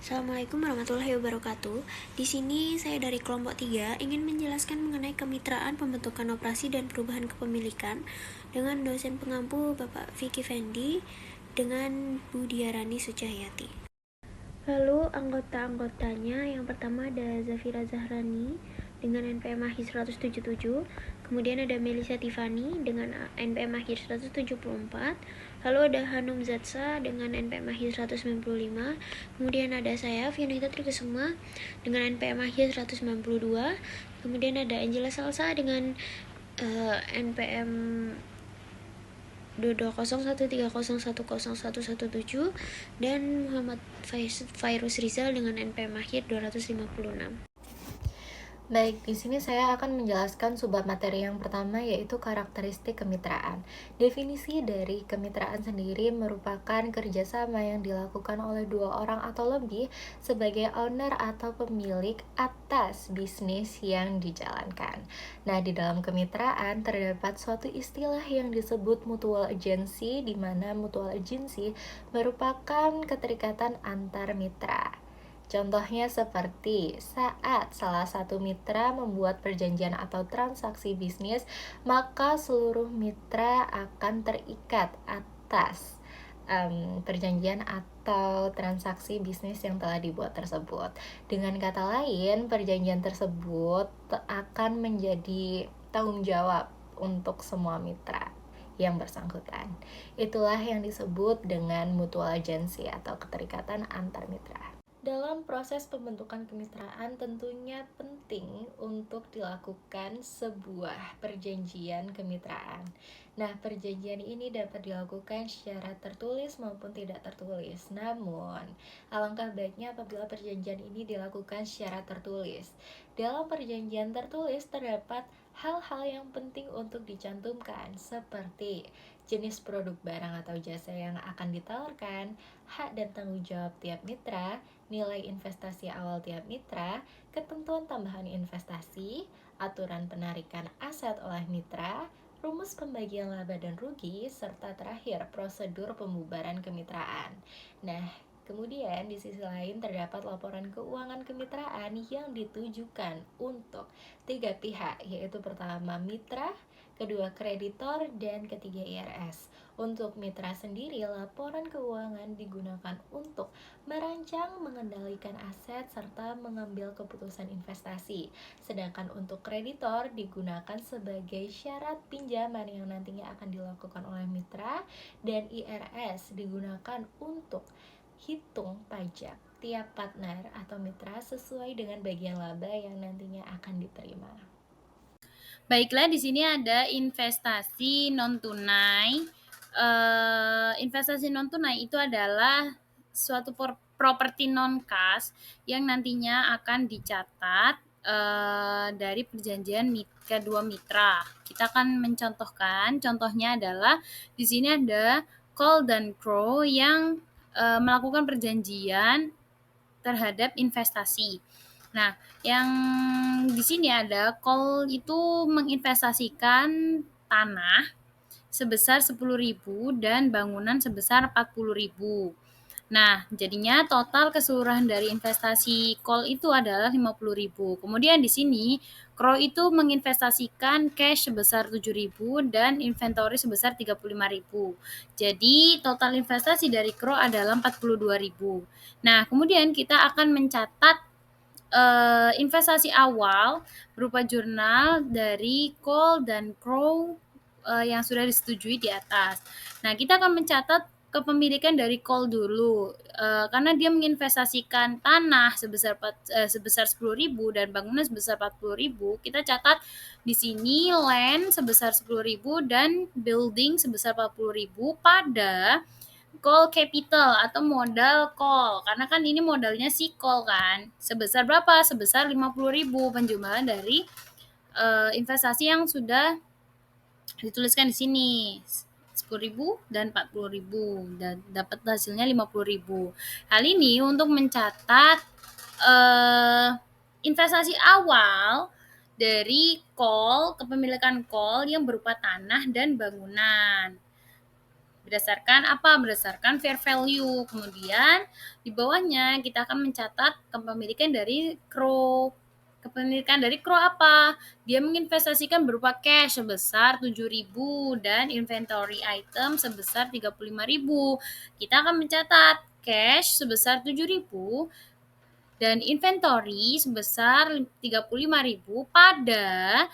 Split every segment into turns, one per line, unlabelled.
Assalamualaikum warahmatullahi wabarakatuh. Di sini saya dari kelompok 3 ingin menjelaskan mengenai kemitraan pembentukan operasi dan perubahan kepemilikan dengan dosen pengampu Bapak Vicky Fendi dengan Bu Diarani Sucahyati. Lalu anggota-anggotanya yang pertama ada Zafira Zahrani dengan NPM akhir 177, kemudian ada Melisa Tiffany dengan NPM akhir 174, lalu ada Hanum Zatsa dengan NPM akhir 195, kemudian ada saya Fianita Trikusuma dengan NPM akhir 192, kemudian ada Angela Salsa dengan NPM 220130101117 dan Muhammad Fairuz Rizal dengan NPM akhir 256.
Baik, di sini saya akan menjelaskan subbab materi yang pertama yaitu karakteristik kemitraan. Definisi dari kemitraan sendiri merupakan kerjasama yang dilakukan oleh dua orang atau lebih sebagai owner atau pemilik atas bisnis yang dijalankan. Nah, di dalam kemitraan terdapat suatu istilah yang disebut mutual agency, di mana mutual agency merupakan keterikatan antar mitra. Contohnya seperti saat salah satu mitra membuat perjanjian atau transaksi bisnis, maka seluruh mitra akan terikat atas perjanjian atau transaksi bisnis yang telah dibuat tersebut. Dengan kata lain, perjanjian tersebut akan menjadi tanggung jawab untuk semua mitra yang bersangkutan. Itulah yang disebut dengan mutual agency atau keterikatan antar mitra. Dalam proses pembentukan kemitraan tentunya penting untuk dilakukan sebuah perjanjian kemitraan. Nah, perjanjian ini dapat dilakukan secara tertulis maupun tidak tertulis. Namun, alangkah baiknya apabila perjanjian ini dilakukan secara tertulis. Dalam perjanjian tertulis terdapat hal-hal yang penting untuk dicantumkan seperti jenis produk barang atau jasa yang akan ditawarkan, hak dan tanggung jawab tiap mitra, nilai investasi awal tiap mitra, ketentuan tambahan investasi, aturan penarikan aset oleh mitra, rumus pembagian laba dan rugi, serta terakhir prosedur pembubaran kemitraan. Nah, kemudian di sisi lain terdapat laporan keuangan kemitraan yang ditujukan untuk tiga pihak, yaitu pertama mitra, kedua kreditor, dan ketiga IRS. Untuk mitra sendiri, laporan keuangan digunakan untuk merancang, mengendalikan aset, serta mengambil keputusan investasi. Sedangkan untuk kreditor digunakan sebagai syarat pinjaman yang nantinya akan dilakukan oleh mitra, dan IRS digunakan untuk hitung pajak tiap partner atau mitra sesuai dengan bagian laba yang nantinya akan diterima.
Baiklah, di sini ada investasi non tunai. Investasi non tunai itu adalah suatu properti non kas yang nantinya akan dicatat dari perjanjian kedua mitra. Kita akan mencontohkan. Contohnya adalah di sini ada Cole dan Crow yang melakukan perjanjian terhadap investasi. Nah, yang di sini ada Cole itu menginvestasikan tanah sebesar 10.000 dan bangunan sebesar 40.000. Nah, jadinya total keseluruhan dari investasi Cole itu adalah 50.000. Kemudian di sini Crow itu menginvestasikan cash sebesar 7.000 dan inventory sebesar 35.000. Jadi total investasi dari Crow adalah 42.000. Nah, kemudian kita akan mencatat investasi awal berupa jurnal dari Cole dan Crow yang sudah disetujui di atas. Nah, kita akan mencatat kepemilikan dari Cole dulu, karena dia menginvestasikan tanah sebesar 10.000 dan bangunan sebesar 40.000. Kita catat di sini land sebesar 10.000 dan building sebesar 40.000 pada call capital atau modal call, karena kan ini modalnya si call kan. Sebesar berapa? Sebesar 50.000 penjumlahan dari investasi yang sudah dituliskan di sini. 10.000 dan 40.000 dan dapat hasilnya 50.000. Hal ini untuk mencatat investasi awal dari call, kepemilikan call yang berupa tanah dan bangunan. Berdasarkan apa? Berdasarkan fair value. Kemudian di bawahnya kita akan mencatat kepemilikan dari CRO. Kepemilikan dari CRO apa? Dia menginvestasikan berupa cash sebesar 7.000 dan inventory item sebesar 35.000. Kita akan mencatat cash sebesar 7.000 dan inventory sebesar 35.000 pada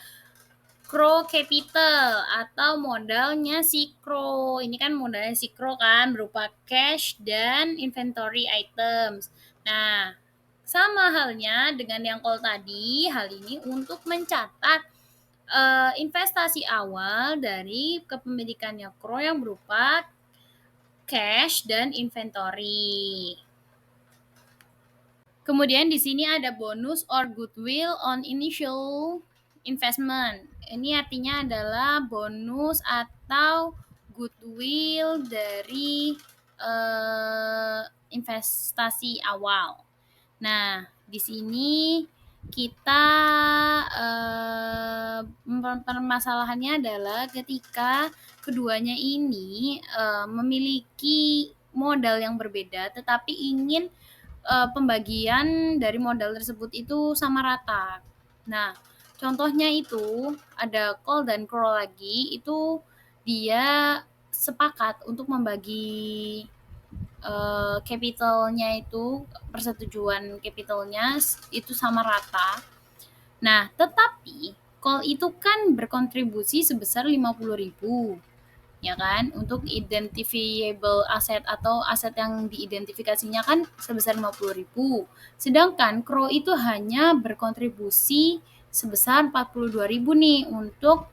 CRO capital atau modalnya si CRO. Ini kan modalnya si CRO kan berupa cash dan inventory items. Nah, sama halnya dengan yang call tadi, hal ini untuk mencatat investasi awal dari kepemilikannya CRO yang berupa cash dan inventory. Kemudian di sini ada bonus or goodwill on initial investment. Ini artinya adalah bonus atau goodwill dari investasi awal. Nah, di sini kita permasalahannya adalah ketika keduanya ini memiliki modal yang berbeda, tetapi ingin pembagian dari modal tersebut itu sama rata. Nah, contohnya itu ada call dan CRO lagi, itu dia sepakat untuk membagi capitalnya itu, persetujuan capitalnya itu sama rata. Nah, tetapi call itu kan berkontribusi sebesar 50.000 ya kan, untuk identifiable aset atau aset yang diidentifikasinya kan sebesar 50.000. Sedangkan CRO itu hanya berkontribusi sebesar 42.000 nih untuk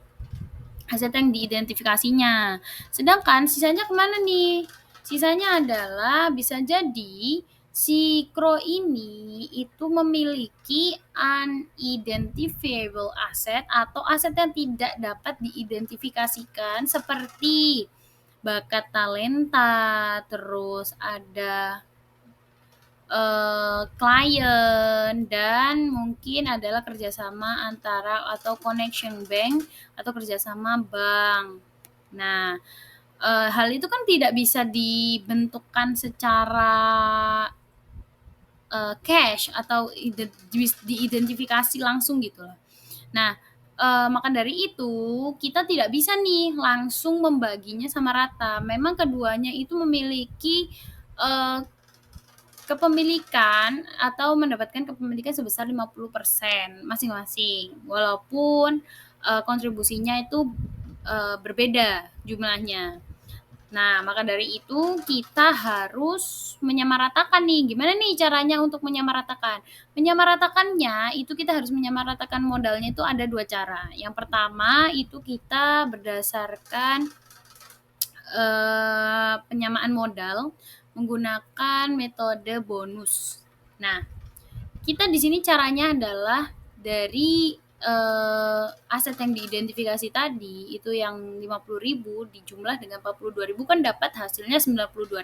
aset yang diidentifikasinya. Sedangkan sisanya kemana nih? Sisanya adalah bisa jadi si CRO ini itu memiliki unidentifiable asset atau aset yang tidak dapat diidentifikasikan seperti bakat talenta, terus ada klien, dan mungkin adalah kerjasama antara atau connection bank atau kerjasama bank. Nah, hal itu kan tidak bisa dibentukkan secara cash atau diidentifikasi langsung gitu loh. Nah, maka dari itu kita tidak bisa nih langsung membaginya sama rata. Memang keduanya itu memiliki kepemilikan atau mendapatkan kepemilikan sebesar 50% masing-masing. Walaupun kontribusinya itu berbeda jumlahnya. Nah, maka dari itu kita harus menyamaratakan nih. Gimana nih caranya untuk menyamaratakan? Menyamaratakannya itu kita harus menyamaratakan modalnya itu ada 2 cara. Yang pertama itu kita berdasarkan penyamaan modal menggunakan metode bonus. Nah, kita di sini caranya adalah dari aset yang diidentifikasi tadi itu yang 50.000 dijumlah dengan 42.000 kan dapat hasilnya 92.000.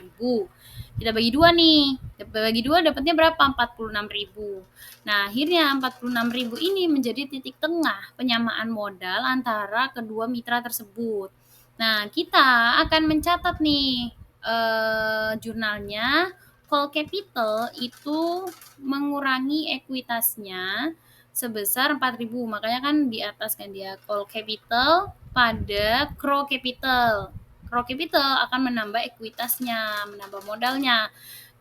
Kita bagi 2 nih. Bagi 2 dapatnya berapa? 46.000. Nah, akhirnya 46.000 ini menjadi titik tengah penyamaan modal antara kedua mitra tersebut. Nah, kita akan mencatat nih jurnalnya call capital itu mengurangi ekuitasnya sebesar 4.000. Makanya kan di atas kan dia call capital pada CRO capital. CRO capital akan menambah ekuitasnya, menambah modalnya.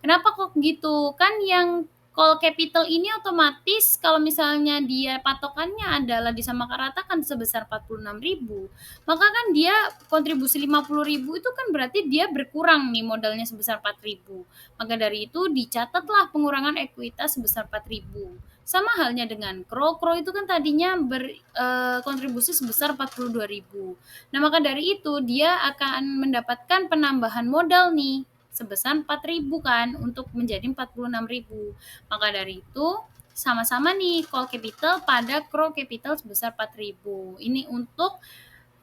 Kenapa kok gitu? Kan yang call capital ini otomatis kalau misalnya dia patokannya adalah disamaratakan sebesar 46.000, maka kan dia kontribusi 50.000 itu kan berarti dia berkurang nih modalnya sebesar 4.000. Maka dari itu dicatatlah pengurangan ekuitas sebesar 4.000. Sama halnya dengan CRO. CRO itu kan tadinya berkontribusi sebesar 42.000. Nah, maka dari itu dia akan mendapatkan penambahan modal nih sebesar 4.000 kan untuk menjadi 46.000. Maka dari itu sama-sama nih call capital pada CRO capital sebesar 4.000. Ini untuk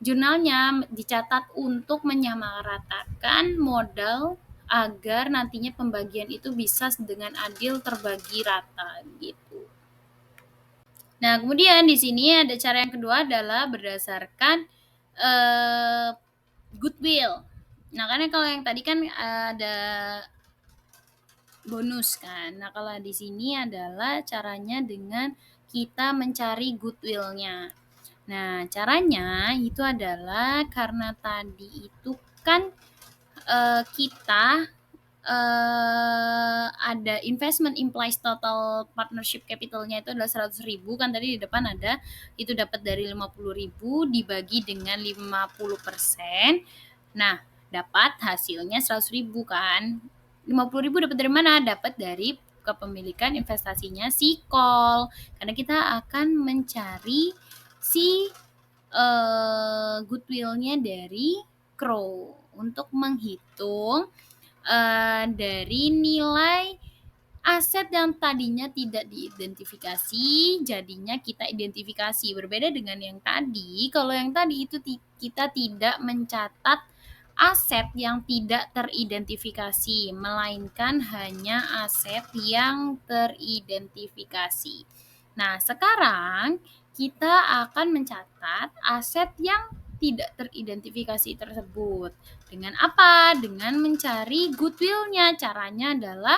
jurnalnya dicatat untuk menyamaratakan modal agar nantinya pembagian itu bisa dengan adil terbagi rata gitu. Nah, kemudian di sini ada cara yang kedua adalah berdasarkan goodwill. Nah, karena kalau yang tadi kan ada bonus kan. Nah, kalau di sini adalah caranya dengan kita mencari goodwill-nya. Nah, caranya itu adalah karena tadi itu kan kita ada investment implies total partnership capital-nya itu adalah 100.000 kan tadi di depan ada itu dapat dari 50.000 dibagi dengan 50%. Nah, dapat hasilnya 100.000 kan. 50.000 dapat dari mana? Dapat dari kepemilikan investasinya si Call. Karena kita akan mencari si goodwill-nya dari Crow untuk menghitung dari nilai aset yang tadinya tidak diidentifikasi, jadinya kita identifikasi. Berbeda dengan yang tadi, kalau yang tadi itu kita tidak mencatat aset yang tidak teridentifikasi, melainkan hanya aset yang teridentifikasi. Nah, sekarang kita akan mencatat aset yang tidak teridentifikasi tersebut. Dengan apa? Dengan mencari goodwill-nya. Caranya adalah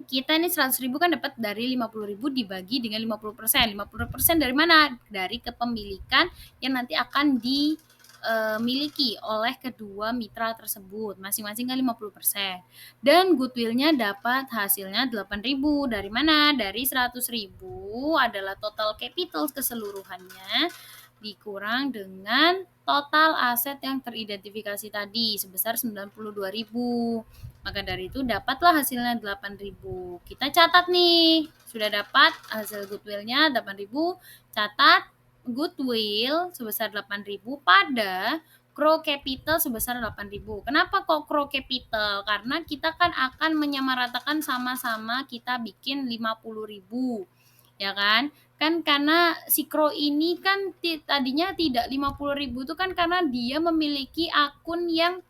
kita ini 100.000 kan dapat dari 50.000 dibagi dengan 50%. 50% dari mana? Dari kepemilikan yang nanti akan dimiliki oleh kedua mitra tersebut. Masing-masing kan 50%. Dan goodwill-nya dapat hasilnya 8.000. Dari mana? Dari 100.000 adalah total capital keseluruhannya dikurang dengan total aset yang teridentifikasi tadi sebesar 92.000. Maka dari itu dapatlah hasilnya 8.000. Kita catat nih, sudah dapat hasil goodwill-nya 8.000, catat goodwill sebesar 8.000 pada Crow Capital sebesar 8.000. Kenapa kok Crow Capital? Karena kita kan akan menyamaratakan sama-sama kita bikin 50.000. Ya kan? Kan karena si Crow ini kan tadinya tidak 50.000 itu kan karena dia memiliki akun yang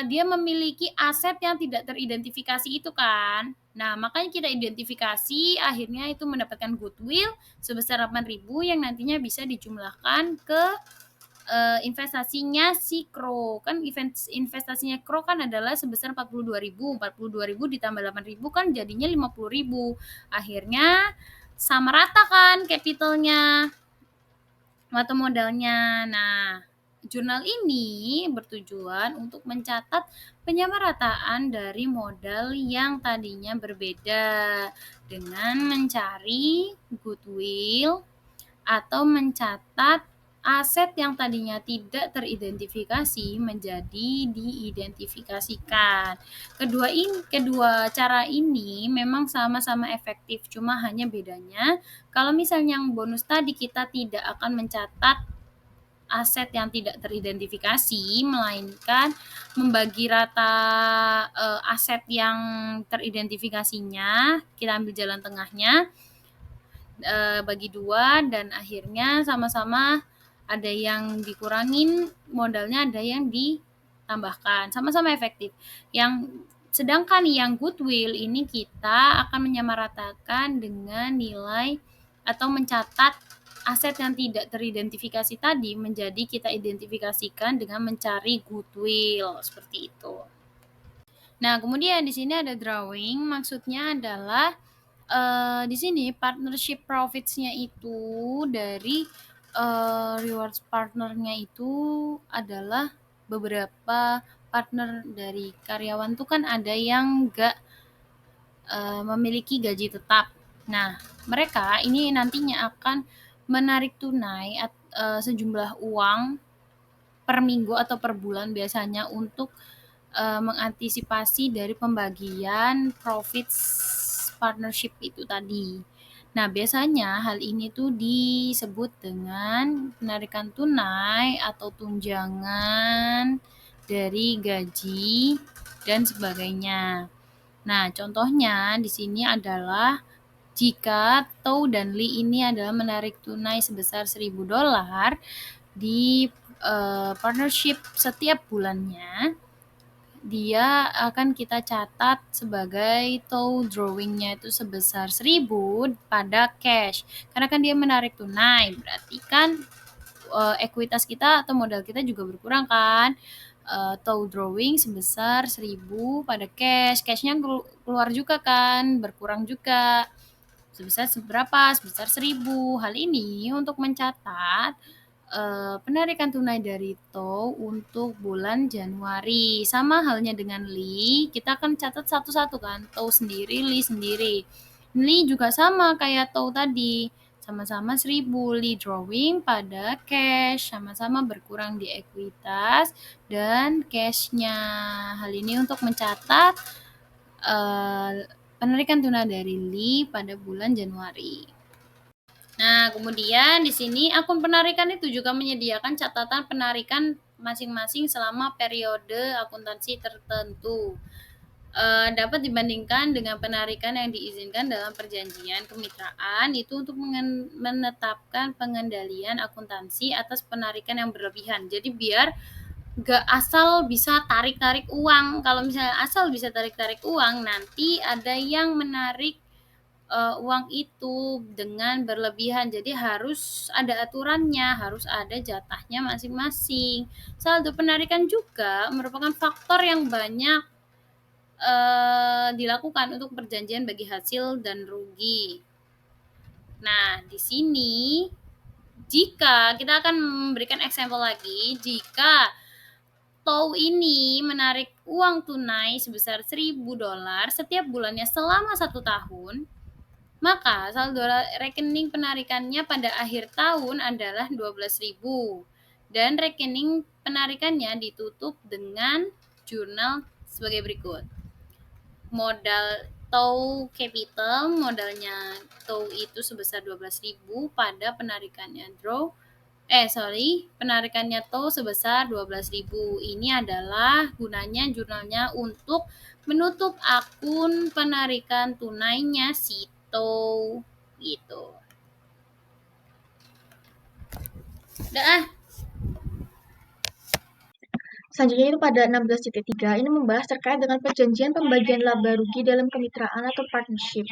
dia memiliki aset yang tidak teridentifikasi itu kan. Nah, makanya kita identifikasi, akhirnya itu mendapatkan goodwill sebesar 8.000 yang nantinya bisa dijumlahkan ke investasinya si Crow. Kan investasinya Crow kan adalah sebesar 42.000. 42.000 ditambah 8.000 kan jadinya 50.000. Akhirnya sama rata kan capitalnya atau modalnya. Nah, jurnal ini bertujuan untuk mencatat penyamarataan dari modal yang tadinya berbeda dengan mencari goodwill atau mencatat aset yang tadinya tidak teridentifikasi menjadi diidentifikasikan. Kedua cara ini memang sama-sama efektif, cuma hanya bedanya kalau misalnya yang bonus tadi kita tidak akan mencatat aset yang tidak teridentifikasi, melainkan membagi rata aset yang teridentifikasinya, kita ambil jalan tengahnya, bagi 2 dan akhirnya sama-sama ada yang dikurangin modalnya, ada yang ditambahkan, sama-sama efektif. Sedangkan yang goodwill ini kita akan menyamaratakan dengan nilai atau mencatat aset yang tidak teridentifikasi tadi menjadi kita identifikasikan dengan mencari goodwill, seperti itu. Nah, kemudian di sini ada drawing, maksudnya adalah di sini partnership profits-nya itu dari rewards partnernya itu adalah beberapa partner dari karyawan tuh kan ada yang nggak memiliki gaji tetap. Nah, mereka ini nantinya akan menarik tunai sejumlah uang per minggu atau per bulan biasanya untuk mengantisipasi dari pembagian profits partnership itu tadi. Nah, biasanya hal ini tuh disebut dengan penarikan tunai atau tunjangan dari gaji dan sebagainya. Nah, contohnya di sini adalah jika Tau dan Lee ini adalah menarik tunai sebesar $1.000 di partnership setiap bulannya, dia akan kita catat sebagai tow drawing-nya itu sebesar 1.000 pada cash. Karena kan dia menarik tunai, berarti kan ekuitas kita atau modal kita juga berkurang kan. Tow drawing sebesar 1.000 pada cash. Cashnya keluar juga kan, berkurang juga. Sebesar seberapa? Sebesar 1.000. Hal ini untuk mencatat penarikan tunai dari tow untuk bulan Januari. Sama halnya dengan Li, kita akan catat satu-satu kan, tow sendiri, Li sendiri. Li juga sama kayak tow tadi, sama-sama 1.000. Li drawing pada cash, sama-sama berkurang di ekuitas dan cashnya. Hal ini untuk mencatat penarikan tunai dari Li pada bulan Januari. Nah, kemudian di sini akun penarikan itu juga menyediakan catatan penarikan masing-masing selama periode akuntansi tertentu. Dapat dibandingkan dengan penarikan yang diizinkan dalam perjanjian kemitraan itu untuk menetapkan pengendalian akuntansi atas penarikan yang berlebihan. Jadi biar gak asal bisa tarik-tarik uang. Kalau misalnya asal bisa tarik-tarik uang, nanti ada yang menarik uang itu dengan berlebihan. Jadi harus ada aturannya, harus ada jatahnya masing-masing. Saldo penarikan juga merupakan faktor yang banyak dilakukan untuk perjanjian bagi hasil dan rugi. Nah, di sini jika kita akan memberikan example lagi, jika tow ini menarik uang tunai sebesar $1.000 setiap bulannya selama 1 tahun, maka saldo rekening penarikannya pada akhir tahun adalah 12.000 dan rekening penarikannya ditutup dengan jurnal sebagai berikut. Modal tow capital, modalnya tow itu sebesar 12.000 pada penarikannya penarikannya tow sebesar 12.000. Ini adalah gunanya jurnalnya untuk menutup akun penarikan tunainya si tow gitu. Udah
Selanjutnya itu pada 16.3 ini membahas terkait dengan perjanjian pembagian laba rugi dalam kemitraan atau partnership.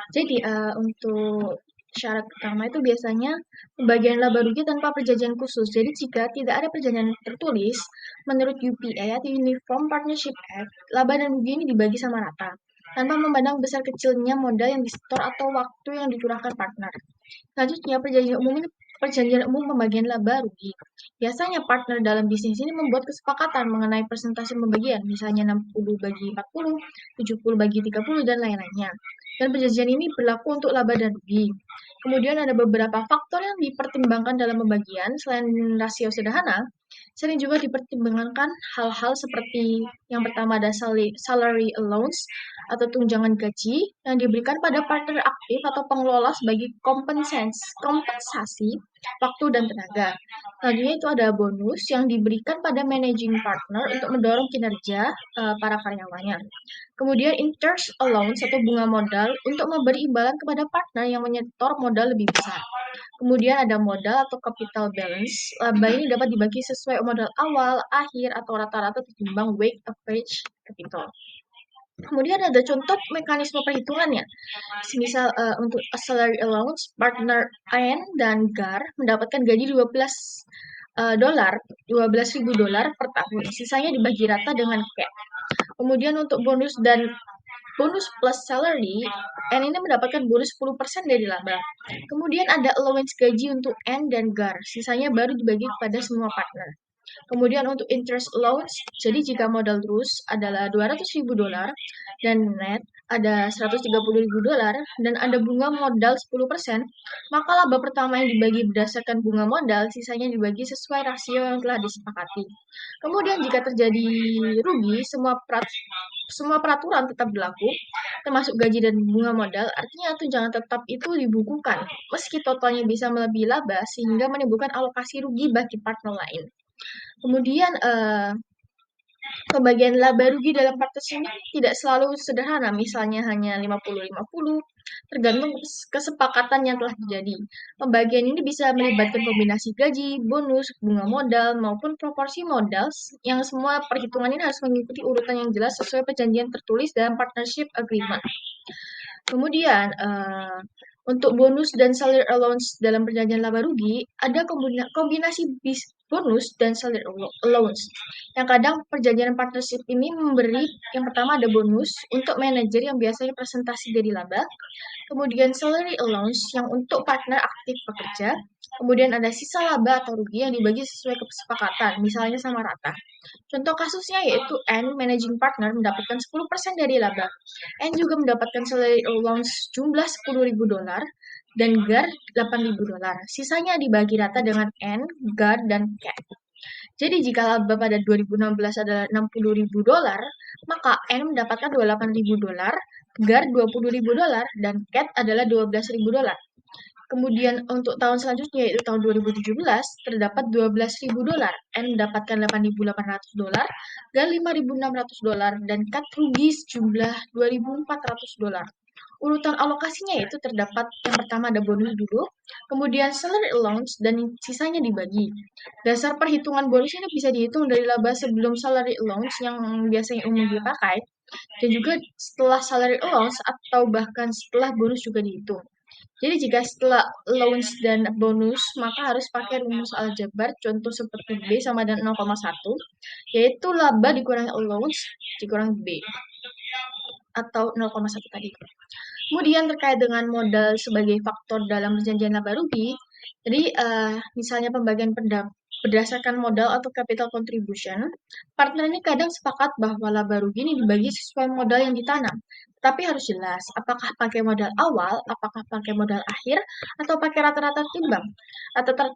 Jadi untuk syarat pertama itu biasanya pembagian laba rugi tanpa perjanjian khusus. Jadi jika tidak ada perjanjian tertulis, menurut UPA atau Uniform Partnership Act, laba dan rugi ini dibagi sama rata, tanpa memandang besar kecilnya modal yang disetor atau waktu yang dicurahkan partner. Selanjutnya, perjanjian umum pembagian laba rugi. Biasanya partner dalam bisnis ini membuat kesepakatan mengenai persentase pembagian, misalnya 60 bagi 40, 70 bagi 30, dan lain-lainnya. Dan perjanjian ini berlaku untuk laba dan rugi. Kemudian ada beberapa faktor yang dipertimbangkan dalam pembagian, selain rasio sederhana, sering juga dipertimbangkan hal-hal seperti yang pertama ada salary allowance atau tunjangan gaji yang diberikan pada partner aktif atau pengelola sebagai kompensasi waktu dan tenaga. Selanjutnya itu ada bonus yang diberikan pada managing partner untuk mendorong kinerja para karyawannya. Kemudian interest allowance atau bunga modal untuk memberi imbalan kepada partner yang menyetor modal lebih besar. Kemudian ada modal atau capital balance. Laba ini dapat dibagi sesuai modal awal, akhir, atau rata-rata ditimbang weight average capital. Kemudian ada contoh mekanisme perhitungannya. Misal untuk salary allowance, partner AN dan GAR mendapatkan gaji $12.000 per tahun. Sisanya dibagi rata dengan cap. Kemudian untuk bonus plus salary, N ini mendapatkan bonus 10% dari laba. Kemudian ada allowance gaji untuk N dan GAR, sisanya baru dibagi kepada semua partner. Kemudian untuk interest allowance, jadi jika modal terus adalah $200.000 dan net ada $130.000 dan ada bunga modal 10%, maka laba pertama yang dibagi berdasarkan bunga modal, sisanya dibagi sesuai rasio yang telah disepakati. Kemudian jika terjadi rugi, semua peraturan tetap berlaku, termasuk gaji dan bunga modal, artinya tunjangan tetap itu dibukukan, meski totalnya bisa melebihi laba sehingga menimbulkan alokasi rugi bagi partner lain. Kemudian pembagian laba rugi dalam partnership ini tidak selalu sederhana, misalnya hanya 50-50, tergantung kesepakatan yang telah terjadi. Pembagian ini bisa melibatkan kombinasi gaji, bonus, bunga modal, maupun proporsi modal yang semua perhitungan ini harus mengikuti urutan yang jelas sesuai perjanjian tertulis dalam partnership agreement. Kemudian, Untuk bonus dan salary allowance dalam perjanjian laba rugi, ada kombinasi bonus dan salary allowance. Yang kadang perjanjian partnership ini memberi, yang pertama ada bonus untuk manajer yang biasanya presentasi dari laba, kemudian salary allowance yang untuk partner aktif bekerja, kemudian ada sisa laba atau rugi yang dibagi sesuai kesepakatan, misalnya sama rata. Contoh kasusnya yaitu N, managing partner, mendapatkan 10% dari laba. N juga mendapatkan salary allowance jumlah $10.000 dan GAR $8.000. Sisanya dibagi rata dengan N, GAR, dan CAT. Jadi jika laba pada 2016 adalah $60.000, maka N mendapatkan $28.000, GAR $20.000, dan CAT adalah $12.000. Kemudian untuk tahun selanjutnya yaitu tahun 2017 terdapat $12.000. N mendapatkan $8.800, GAR $5.600, dan CAT rugi sejumlah $2.400. Urutan alokasinya yaitu terdapat yang pertama ada bonus dulu, kemudian salary allowance, dan sisanya dibagi. Dasar perhitungan bonus ini bisa dihitung dari laba sebelum salary allowance yang biasanya umum dipakai, dan juga setelah salary allowance atau bahkan setelah bonus juga dihitung. Jadi jika setelah allowance dan bonus, maka harus pakai rumus aljabar, contoh seperti B sama dengan 0,1, yaitu laba dikurangi allowance dikurangi B, atau 0,1 tadi. Kemudian terkait dengan modal sebagai faktor dalam perjanjian laba rugi, jadi misalnya pembagian berdasarkan modal atau capital contribution, partner ini kadang sepakat bahwa laba rugi ini dibagi sesuai modal yang ditanam. Tapi harus jelas, apakah pakai modal awal, apakah pakai modal akhir, atau pakai rata-rata tertimbang.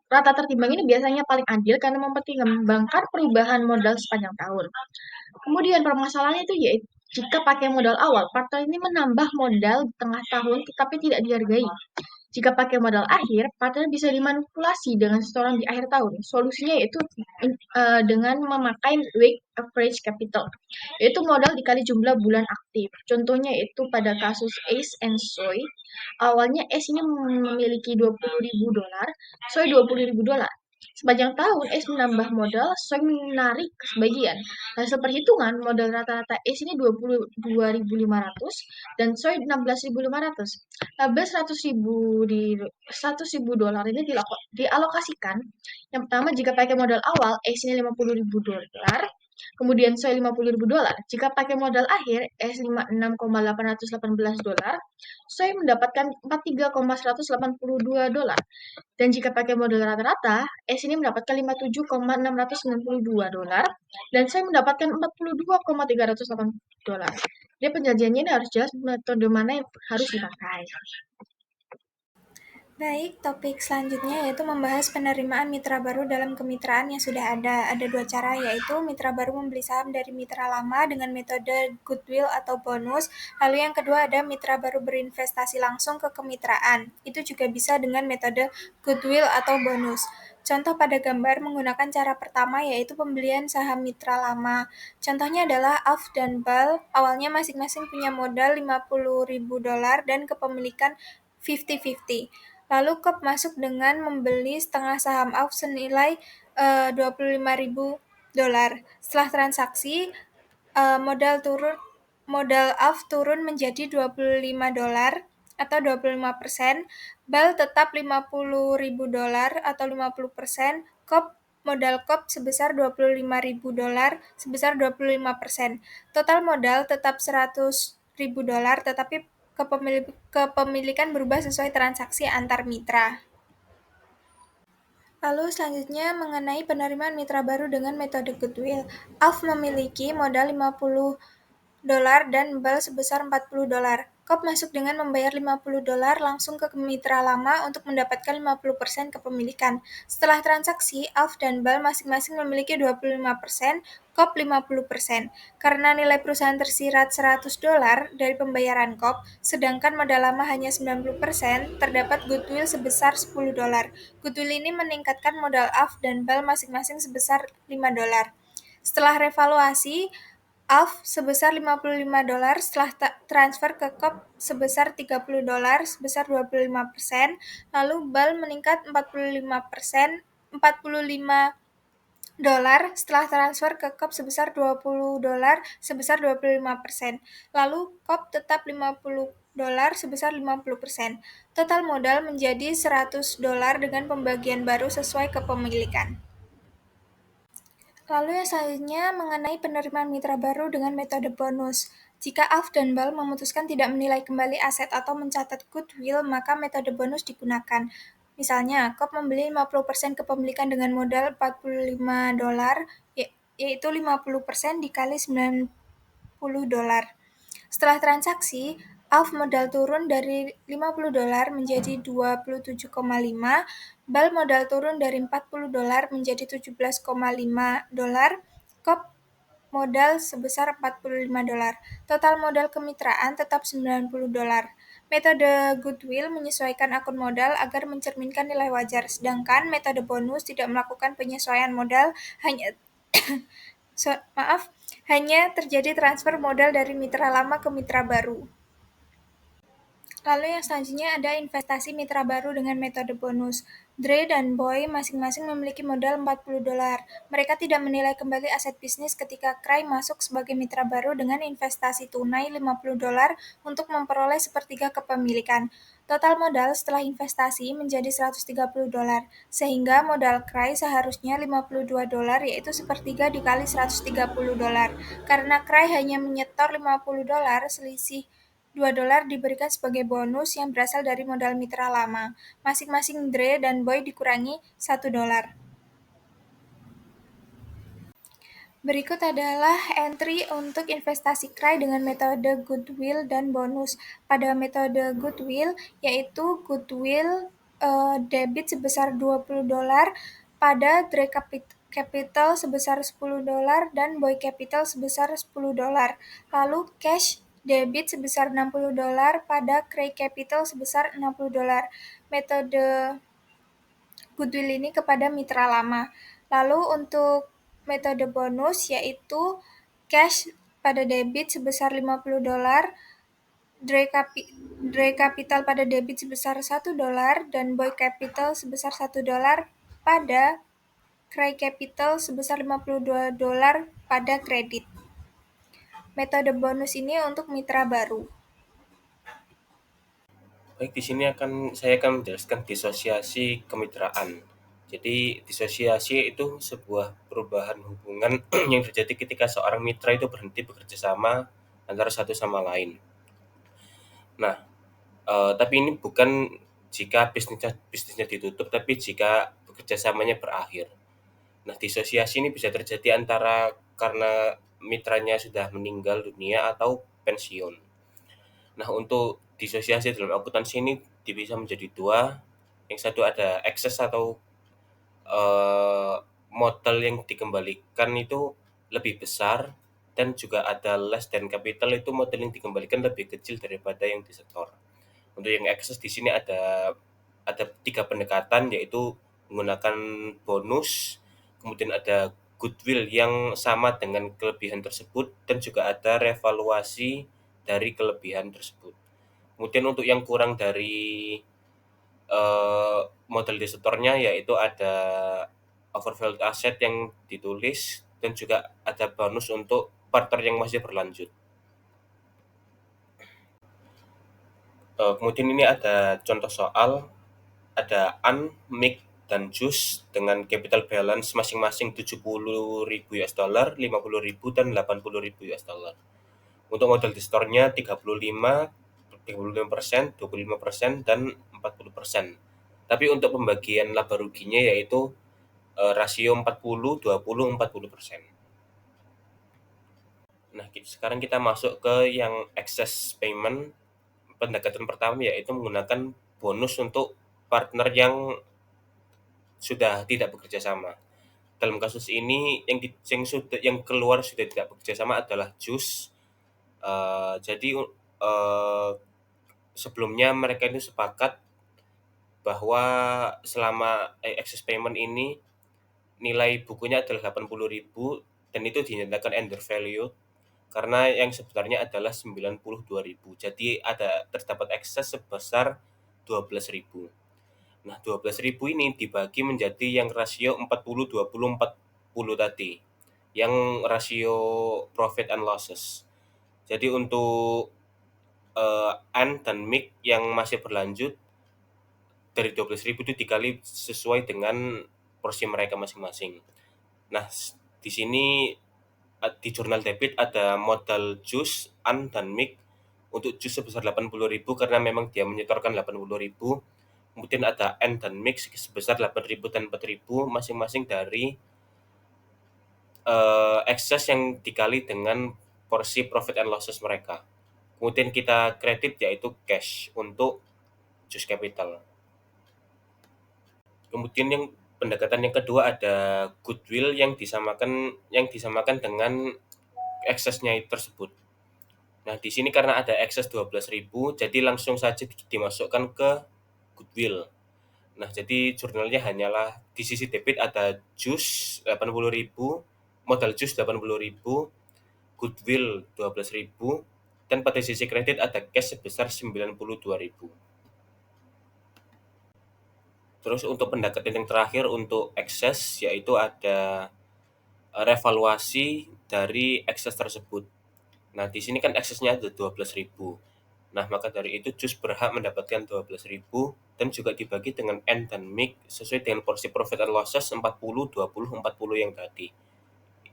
Rata tertimbang ini biasanya paling adil karena mempertimbangkan perubahan modal sepanjang tahun. Kemudian permasalahannya itu yaitu jika pakai modal awal, partner ini menambah modal di tengah tahun tetapi tidak dihargai. Jika pakai modal akhir, partner bisa dimanipulasi dengan setoran di akhir tahun. Solusinya yaitu dengan memakai weighted average capital, yaitu modal dikali jumlah bulan aktif. Contohnya yaitu pada kasus Ace and Soy, awalnya Ace ini memiliki $20.000, Soy $20.000. Sepanjang tahun, Ace menambah modal, Soy menarik sebagian. Hasil perhitungan, modal rata-rata Ace ini 22.500 dan Soy 16.500. Laba 100.000 di $100.000 ini dialokasikan. Yang pertama, jika pakai modal awal, Ace ini $50.000, kemudian Soy $50.000. Jika pakai modal akhir, Ace $56.818, Soy mendapatkan $43.182. Dan jika pakai modal rata-rata, S ini mendapatkan $57.692 dan saya mendapatkan $42.380. Jadi perjanjiannya ini harus jelas metode mana yang harus dipakai.
Baik, topik selanjutnya yaitu membahas penerimaan mitra baru dalam kemitraan yang sudah ada. Ada dua cara, yaitu mitra baru membeli saham dari mitra lama dengan metode goodwill atau bonus. Lalu yang kedua ada mitra baru berinvestasi langsung ke kemitraan. Itu juga bisa dengan metode goodwill atau bonus. Contoh pada gambar menggunakan cara pertama yaitu pembelian saham mitra lama. Contohnya adalah AF dan BAL. Awalnya masing-masing punya modal $50.000 dan kepemilikan 50-50. Lalu KOP masuk dengan membeli setengah saham AF senilai $25.000. Setelah transaksi, modal AF turun menjadi $25 atau 25%, BAL tetap $50.000 atau 50%, modal KOP sebesar $25.000 sebesar 25%. Total modal tetap $100.000 tetapi kepemilikan berubah sesuai transaksi antar mitra. Lalu selanjutnya mengenai penerimaan mitra baru dengan metode goodwill. AF memiliki modal $50 dan BAL sebesar $40. KOP masuk dengan membayar $50 langsung ke mitra lama untuk mendapatkan 50% kepemilikan. Setelah transaksi, AF dan BAL masing-masing memiliki 25%, KOP 50%. Karena nilai perusahaan tersirat $100 dari pembayaran KOP, sedangkan modal lama hanya 90%, terdapat goodwill sebesar $10. Goodwill ini meningkatkan modal AF dan BAL masing-masing sebesar $5. Setelah revaluasi, AF sebesar $55, setelah transfer ke KOP sebesar $30 sebesar 25%, lalu BAL meningkat 45%, dolar setelah transfer ke KOP sebesar 20 dolar sebesar 25%. Lalu KOP tetap 50 dolar sebesar 50%. Total modal menjadi 100 dolar dengan pembagian baru sesuai kepemilikan. Lalu yang selanjutnya mengenai penerimaan mitra baru dengan metode bonus. Jika Alf dan Bal memutuskan tidak menilai kembali aset atau mencatat goodwill, maka metode bonus digunakan. Misalnya, KOP membeli 50% kepemilikan dengan modal 45 dolar, yaitu 50% dikali 90 dolar. Setelah transaksi, Alf modal turun dari 50 dolar menjadi 27,5, Bal modal turun dari 40 dolar menjadi 17,5 dolar, Kop modal sebesar 45 dolar. Total modal kemitraan tetap 90 dolar. Metode goodwill menyesuaikan akun modal agar mencerminkan nilai wajar, sedangkan metode bonus tidak melakukan penyesuaian modal, hanya terjadi transfer modal dari mitra lama ke mitra baru. Lalu yang selanjutnya ada investasi mitra baru dengan metode bonus. Dre dan Boy masing-masing memiliki modal 40 dolar. Mereka tidak menilai kembali aset bisnis ketika Cray masuk sebagai mitra baru dengan investasi tunai 50 dolar untuk memperoleh sepertiga kepemilikan. Total modal setelah investasi menjadi 130 dolar, sehingga modal Cray seharusnya 52 dolar yaitu sepertiga dikali 130 dolar. Karena Cray hanya menyetor 50 dolar, selisih 2 dolar diberikan sebagai bonus yang berasal dari modal mitra lama. Masing-masing Dre dan Boy dikurangi 1 dolar. Berikut adalah entry untuk investasi Cray dengan metode goodwill dan bonus. Pada metode goodwill, yaitu goodwill debit sebesar 20 dolar pada Dre Capital sebesar 10 dolar dan Boy Capital sebesar 10 dolar. Lalu cash debit sebesar 60 dolar pada Cray Capital sebesar 60 dolar. Metode goodwill ini kepada mitra lama. Lalu untuk metode bonus yaitu cash pada debit sebesar 50 dolar, Dre Capital pada debit sebesar 1 dolar, dan Boy Capital sebesar 1 dolar pada Cray Capital sebesar 52 dolar pada kredit. Metode bonus ini untuk mitra baru.
Baik, di sini saya akan menjelaskan disosiasi kemitraan. Jadi, disosiasi itu sebuah perubahan hubungan yang terjadi ketika seorang mitra itu berhenti bekerja sama antara satu sama lain. Nah, tapi ini bukan jika bisnisnya ditutup, tapi jika bekerja samanya berakhir. Nah, disosiasi ini bisa terjadi antara karena mitranya sudah meninggal dunia atau pensiun. Nah, untuk disosiasi dalam akuntansi ini bisa menjadi dua. Yang satu ada excess atau modal yang dikembalikan itu lebih besar, dan juga ada less than capital, itu modal yang dikembalikan lebih kecil daripada yang disetor. Untuk yang excess di sini ada 3 pendekatan, yaitu menggunakan bonus, kemudian ada goodwill yang sama dengan kelebihan tersebut, dan juga ada revaluasi dari kelebihan tersebut. Kemudian untuk yang kurang dari modal disetornya, yaitu ada overvalued asset yang ditulis, dan juga ada bonus untuk partner yang masih berlanjut. Kemudian ini ada contoh soal, ada An, Mick, dan Jus dengan capital balance masing-masing 70.000 US dollar, 50.000 dan 80.000 US dollar. Untuk modal disetornya 35%, 25%, dan 40%. Tapi untuk pembagian laba ruginya yaitu rasio 40, 20, 40%. Nah, sekarang kita masuk ke yang excess payment. Pendekatan pertama yaitu menggunakan bonus untuk partner yang sudah tidak bekerja sama. Dalam kasus ini yang keluar sudah tidak bekerja sama adalah Jus. Jadi sebelumnya mereka itu sepakat bahwa selama excess payment ini nilai bukunya adalah 80.000 dan itu dinyatakan undervalued karena yang sebenarnya adalah 92.000. Jadi terdapat ekses sebesar 12.000. Nah, 12.000 ini dibagi menjadi yang rasio 40 20 40 tadi, yang rasio profit and losses. Jadi untuk N dan MIC yang masih berlanjut dari 12.000 itu dikali sesuai dengan porsi mereka masing-masing. Nah, di sini di jurnal debit ada modal JUS, AN, dan MIC. Untuk JUS sebesar 80.000 karena memang dia menyetorkan 80.000. Kemudian ada N dan MIC sebesar 8.000 dan 4.000 masing-masing dari excess yang dikali dengan porsi profit and losses mereka. Kemudian kita kredit yaitu cash untuk JUS capital. Kemudian yang pendekatan yang kedua ada goodwill yang disamakan dengan eksesnya tersebut. Nah, di sini karena ada ekses 12.000 jadi langsung saja dimasukkan ke goodwill. Nah, jadi jurnalnya hanyalah di sisi debit ada JUS 80.000, modal JUS 80.000, goodwill 12.000, dan pada sisi kredit ada cash sebesar 92.000. Terus untuk pendekatan yang terakhir untuk ekses yaitu ada revaluasi dari ekses tersebut. Nah, di sini kan eksesnya ada 12.000. Nah, maka dari itu JUS berhak mendapatkan 12.000 dan juga dibagi dengan N dan MIC sesuai dengan porsi profit and losses 40, 20, 40 yang tadi.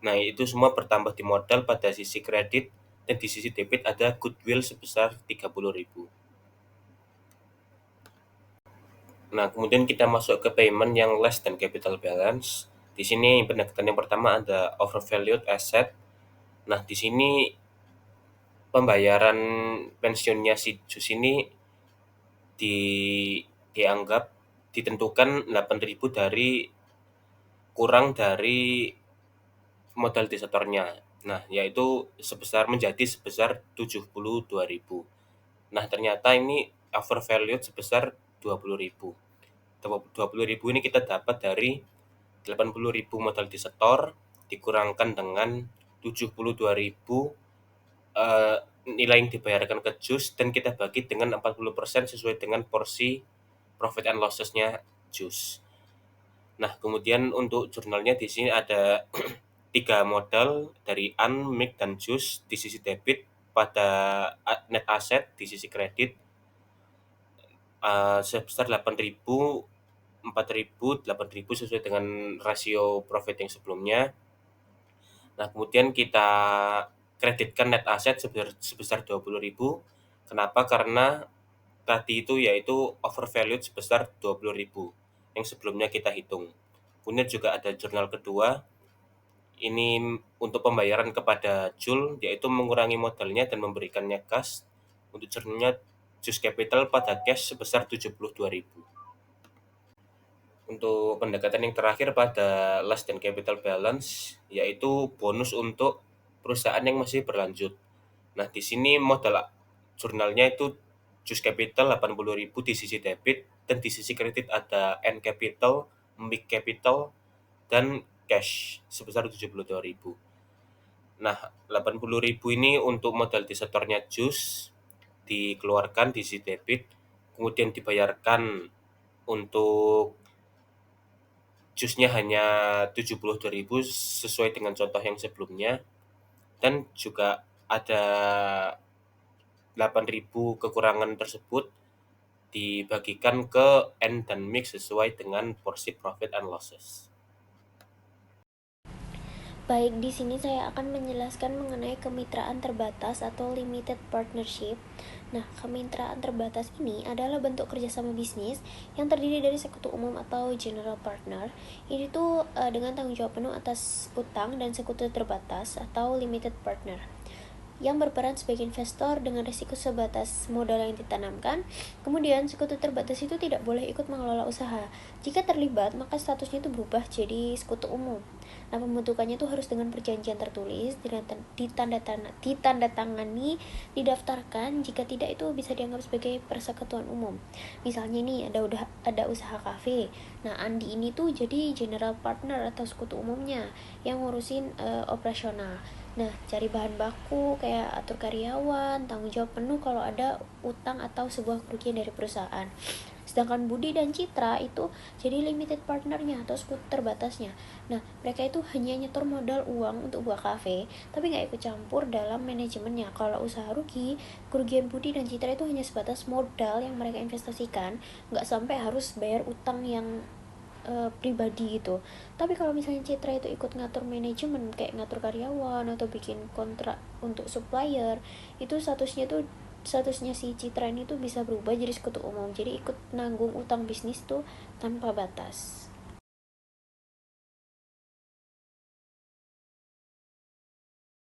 Nah, itu semua bertambah di modal pada sisi kredit dan di sisi debit ada goodwill sebesar 30.000. Nah, kemudian kita masuk ke payment yang less than capital balance. Di sini pendekatan yang pertama ada overvalued asset. Nah, di sini pembayaran pensiunnya si JUS ini dianggap ditentukan 8.000 kurang dari modal desetornya. Nah, yaitu menjadi sebesar 72.000. Nah, ternyata ini overvalued sebesar 20.000. 20.000 ini kita dapat dari 80.000 modal disetor dikurangkan dengan 72.000 nilai yang dibayarkan ke JUS dan kita bagi dengan 40% sesuai dengan porsi profit and losses-nya JUS. Nah, kemudian untuk jurnalnya di sini ada 3 modal dari AN, MIC, dan JUS di sisi debit pada net asset di sisi kredit sebesar 8.000, 4.000, 8.000 sesuai dengan rasio profit yang sebelumnya. Nah, kemudian kita kreditkan net asset sebesar 20.000. Kenapa? Karena tadi itu yaitu overvalued sebesar 20.000 yang sebelumnya kita hitung. Kemudian juga ada jurnal kedua, ini untuk pembayaran kepada Jul, yaitu mengurangi modalnya dan memberikannya cash. Untuk jurnalnya JUS Capital pada cash sebesar 72.000. Untuk pendekatan yang terakhir pada less than capital balance, yaitu bonus untuk perusahaan yang masih berlanjut. Nah, di sini modal jurnalnya itu JUS Capital 80.000 di sisi debit dan di sisi kredit ada N Capital, MIC Capital, dan cash sebesar 72.000. Nah, 80.000 ini untuk modal disetornya JUS dikeluarkan di sisi debit, kemudian dibayarkan untuk JUS-nya hanya 72.000 sesuai dengan contoh yang sebelumnya, dan juga ada 8.000 kekurangan tersebut dibagikan ke N dan MIC sesuai dengan porsi profit and losses.
Baik, di sini saya akan menjelaskan mengenai kemitraan terbatas atau limited partnership. Nah, kemitraan terbatas ini adalah bentuk kerjasama bisnis yang terdiri dari sekutu umum atau general partner. Ini tuh dengan tanggung jawab penuh atas utang, dan sekutu terbatas atau limited partner yang berperan sebagai investor dengan risiko sebatas modal yang ditanamkan. Kemudian sekutu terbatas itu tidak boleh ikut mengelola usaha. Jika terlibat, maka statusnya itu berubah jadi sekutu umum. Nah, pembentukannya itu harus dengan perjanjian tertulis, ditandatangani, didaftarkan. Jika tidak, itu bisa dianggap sebagai persekutuan umum. Misalnya ini ada usaha kafe. Nah, Andi ini tuh jadi general partner atau sekutu umumnya yang ngurusin operasional. Nah, cari bahan baku, kayak atur karyawan, tanggung jawab penuh kalau ada utang atau sebuah kerugian dari perusahaan. Sedangkan Budi dan Citra itu jadi limited partnernya atau sekutu terbatasnya. Nah, mereka itu hanya nyetor modal uang untuk buka kafe, tapi nggak ikut campur dalam manajemennya. Kalau usaha rugi, kerugian Budi dan Citra itu hanya sebatas modal yang mereka investasikan, nggak sampai harus bayar utang yang pribadi gitu. Tapi kalau misalnya Citra itu ikut ngatur manajemen kayak ngatur karyawan atau bikin kontrak untuk supplier, itu statusnya si Citra ini tuh bisa berubah jadi sekutu umum, jadi ikut nanggung utang bisnis tuh tanpa batas.